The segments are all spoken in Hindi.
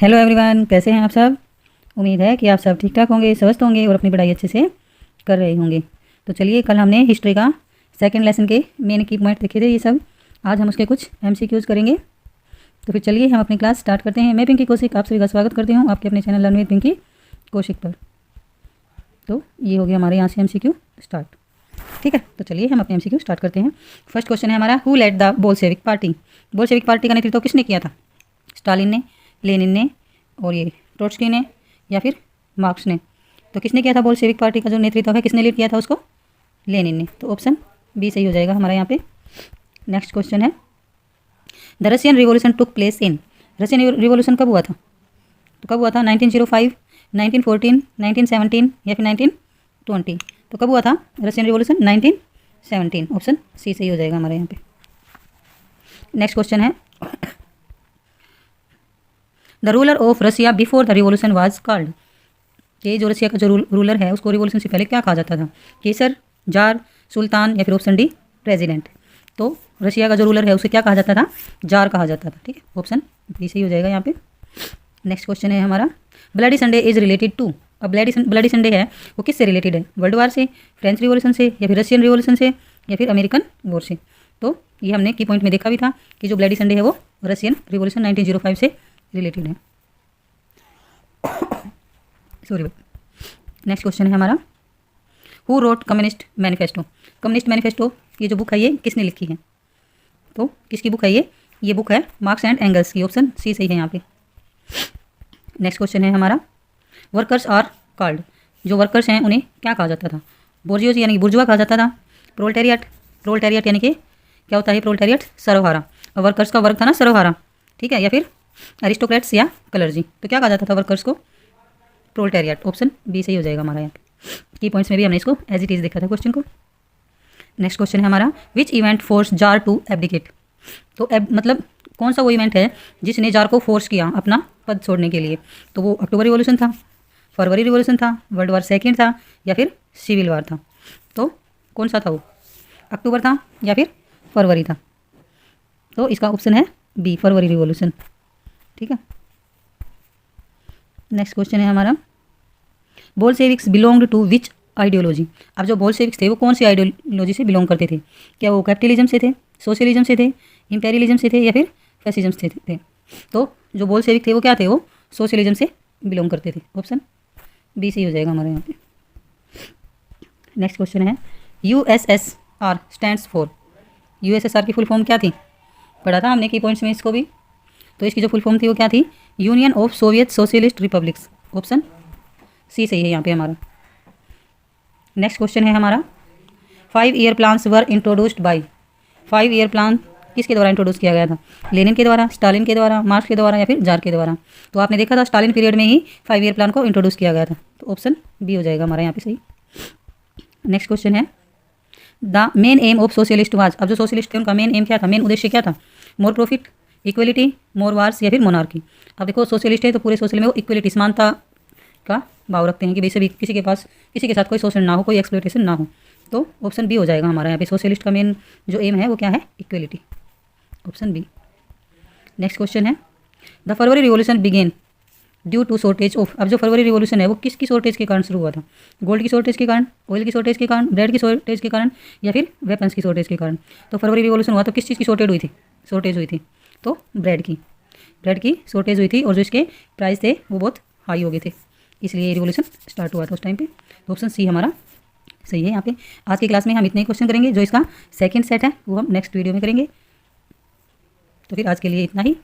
हेलो एवरीवन, कैसे हैं आप सब। उम्मीद है कि आप सब ठीक ठाक होंगे, स्वस्थ होंगे और अपनी पढ़ाई अच्छे से कर रहे होंगे। तो चलिए, कल हमने हिस्ट्री का सेकंड लेसन के मेन की पॉइंट देखे थे ये सब। आज हम उसके कुछ एमसीक्यूज करेंगे। तो फिर चलिए हम अपनी क्लास स्टार्ट करते हैं। मैं पिंकी कौशिक आप सभी का स्वागत करती हूँ आपके अपने channel learn with Pinky Kaushik पर। तो ये हो गया हमारे यहाँ से एमसीक्यू स्टार्ट। ठीक है, तो चलिए हम अपने एमसीक्यू स्टार्ट करते हैं। फर्स्ट क्वेश्चन है हमारा, who led the Bolshevik party. Bolshevik party का नेतृत्व किसने किया था? स्टालिन ने, लेनिन ने, और ये ट्रोट्स्की ने, या फिर मार्क्स ने। तो किसने किया था बोल्शेविक पार्टी का जो नेतृत्व है, किसने लीड किया था उसको? लेनिन ने। तो ऑप्शन बी सही हो जाएगा हमारा यहाँ पे। नेक्स्ट क्वेश्चन है, the Russian revolution took place in. Russian revolution कब हुआ था? तो कब हुआ था? 1905, 1914, 1917 या फिर 1920। तो कब हुआ था रशियन रिवॉल्यूशन? 1917। ऑप्शन सी सही हो जाएगा हमारे यहाँ पे। नेक्स्ट क्वेश्चन है, the ruler of Russia before the revolution was called. ये जो रशिया का जो रूलर है उसको रिवॉल्यूशन से पहले क्या कहा जाता था? केसर, जार, सुल्तान या फिर ऑप्शन डी प्रेसिडेंट। तो रशिया का जो रूलर है उसे क्या कहा जाता था? जार कहा जाता था। ठीक है, ऑप्शन बी सही हो जाएगा यहाँ पे। नेक्स्ट क्वेश्चन है हमारा, bloody Sunday is related to. अब ब्लडी संडे है वो किससे रिलेटेड है? वर्ल्ड वार से, फ्रेंच रिवॉल्यूशन से, या फिर रशियन रिवॉल्यूशन से, या फिर अमेरिकन वॉर से। तो ये हमने की पॉइंट में देखा भी था कि जो ब्लडी संडे है वो रशियन रिवॉल्यूशन 1905 से रिलेटेड है। सॉरी। नेक्स्ट क्वेश्चन है हमारा, who wrote communist manifesto. Communist manifesto ये जो बुक है ये किसने लिखी है? तो किसकी बुक है ये बुक है मार्क्स एंड एंगल्स की। ऑप्शन सी सही है यहाँ पे। नेक्स्ट क्वेश्चन है हमारा, वर्कर्स आर कॉल्ड। जो वर्कर्स हैं उन्हें क्या कहा जाता था? बोर्जियोजी यानी कि बुर्जुआ कहा जाता था। प्रोलेटारिएट यानी कि क्या होता है प्रोलेटारिएट? सर्वहारा। और वर्कर्स का वर्ग था ना सर्वहारा। ठीक है, या फिर एरिस्टोक्रेट्स या क्लर्जी। तो क्या कहा जाता था वर्कर्स को? प्रोलेटारिएट। ऑप्शन बी सही हो जाएगा हमारा यहाँ पे। की पॉइंट्स में भी हमने इसको एज इट इज देखा था क्वेश्चन को। नेक्स्ट क्वेश्चन है हमारा, which event force tsar to abdicate. तो मतलब कौन सा वो इवेंट है जिसने जार को फोर्स किया अपना पद छोड़ने के लिए? तो वो अक्टूबर रिवॉल्यूशन था, फरवरी रिवॉल्यूशन था, वर्ल्ड वार सेकेंड था, या फिर सिविल वार था। तो कौन सा था वो? अक्टूबर था या फिर फरवरी था? तो इसका ऑप्शन है बी, फरवरी रिवॉल्यूशन। ठीक है। नेक्स्ट क्वेश्चन है हमारा, Bolsheviks belonged to which ideology. अब जो बोल्शेविक्स थे वो कौन सी आइडियोलॉजी से बिलोंग करते थे? क्या वो कैपिटलिज्म से थे, सोशलिज्म से थे, इंपेरियलिज्म से थे, या फिर फैसिज्म से थे? तो जो बोल्शेविक थे वो क्या थे? वो सोशलिज्म से बिलोंग करते थे। ऑप्शन बी सही हो जाएगा हमारे यहाँ पे। नेक्स्ट क्वेश्चन है, USSR स्टैंड्स फॉर। USSR की फुल फॉर्म क्या थी? पढ़ा था हमने की पॉइंट्स में इसको भी। तो इसकी जो फुल फॉर्म थी वो क्या थी? Union of Soviet Socialist Republics. Option C सही है यहाँ पे हमारा। नेक्स्ट क्वेश्चन है हमारा, 5 year plans were introduced by. 5 year plan किसके द्वारा इंट्रोड्यूस किया गया था? लेनिन के द्वारा, स्टालिन के द्वारा, मार्क्स के द्वारा, या फिर जार के द्वारा? तो आपने देखा था स्टालिन पीरियड में ही 5 ईयर प्लान को इंट्रोड्यूस किया गया था। तो ऑप्शन बी हो जाएगा हमारा यहाँ पे सही। नेक्स्ट क्वेश्चन है, the main M of socialist was. अब जो सोशलिस्ट थे उनका मेन एम क्या था? मेन उद्देश्य क्या था? मोर प्रॉफिट, इक्वलिटी, मोर वार्स, या फिर मोनार्की? अब देखो सोशलिस्ट है तो पूरे सोशल में वो इक्वलिटी, समानता का भाव रखते हैं कि वैसे भी किसी के साथ कोई शोषण ना हो, कोई एक्सप्लॉयटेशन ना हो। तो ऑप्शन बी हो जाएगा हमारा यहाँ पे। सोशलिस्ट का मेन जो एम है वो क्या है? Equality. Option B. Next question है, the February revolution begin due to shortage of. अब जो फरवरी रिवॉल्यूशन है वो किसकी शॉर्टेज के कारण शुरू हुआ था? गोल्ड की शॉर्टेज के कारण, ऑयल की शॉर्टेज के कारण, ब्रेड की शॉर्टेज के कारण, या फिर वेपन्स की शॉर्टेज के कारण? तो फरवरी रिवॉल्यूशन हुआ तो किस चीज़ की शॉर्टेज हुई थी? तो ब्रेड की शॉर्टेज हुई थी, और जो इसके प्राइस थे वो बहुत हाई हो गए थे, इसलिए ये रिवॉल्यूशन स्टार्ट हुआ था उस टाइम पे। तो ऑप्शन सी हमारा सही है यहाँ पे। आज की क्लास में हम इतने ही क्वेश्चन करेंगे, जो इसका सेकंड सेट है वो हम नेक्स्ट वीडियो में करेंगे। तो फिर आज के लिए इतना ही।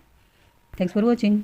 Thanks for watching.